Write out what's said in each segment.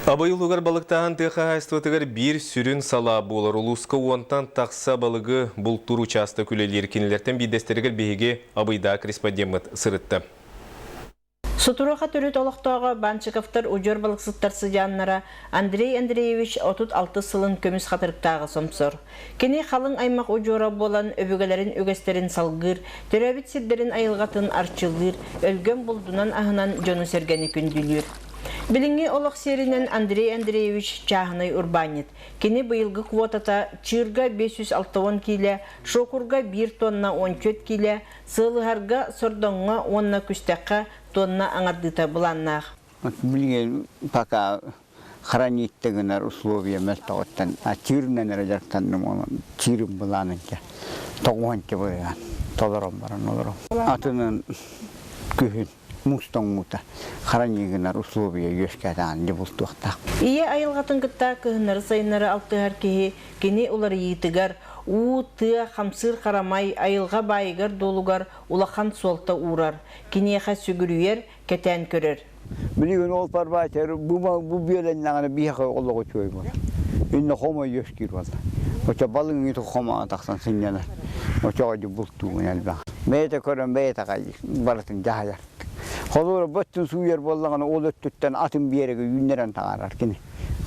Абайылугар балықтағын тыға бір сүрін сала болар. Улуска уантан тақса балығы бұл тур участа күлелер кенелерден бейдестерігер бейге абайда кресподемет сырытты. Сутураха төрөт олықтауға Банчиковтар ұжыр балықсыттар сыжаннара Андрей Андреевич 36 сылын көміс қатырықтағы сомсор. Кене қалың аймақ ұжыра болан өбігелерін өгестерін салғыр, төрәбіт сирдерін айылғатын арчылыр, өлген бұлдунан ағынан жону сергені күнділер. Билинги олық серинен Андрей Андреевич чағынай урбанет. Кені бұйылғы квотата чырға 560 келе, шокурға 1 тонна 14 келе, сылығарға сордонға 10 күстаққа тонна аңардыта бұланнақ. Билген пока храниттегінер условия мәстағыттан, чырнен әрежақтандым оның чырым бұланынке. Тоғуанке бұйған, толырым баран олырым. Атының күхін. Мустаңмута харанигынар условия ёшкадан дебултуктак. Ие айылгатын кытта кыһынары сайынары алтыгар кеһи кени улар йитыгар у тыа хамсыр карамай айылга байыгар долугар улахан солта урар. Кенеха сүгүрүер кетен көрөр. Билген ол парбатер бу беленнагы бияга олого чөйбөр. Инне хомо ёшкир болду. Оча балың ит хомо тахсан синнена. Оча дебултугун алба. Мете көрөн бете кай баратын жаһар. Холор бөттүн сүйер боллаган ол өттүттен атын биереге юннерен тағарар кини.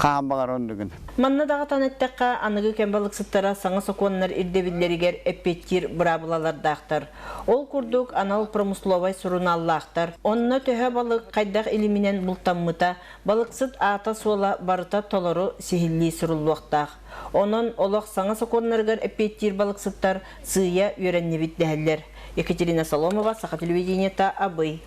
Қаған бағар ондығын. Манна дағы танеттаққа анығы кембалық сыттара саңа сокуаннар ирдебиллерігер эппеттир брабылалардақтар. Ол күрдік анал промысловай суруналлақтар. Онына төһө балық қайдақ илиминен бұлтаммыта, балықсыт ата сола барыта толору сихилли сурулуақтақ. Онын олық саңа сокуаннаргар эппеттир балықсыттар сыя үйреннебит дәһәллер. Екатерина Соломова, Саха телевидениета, Абый.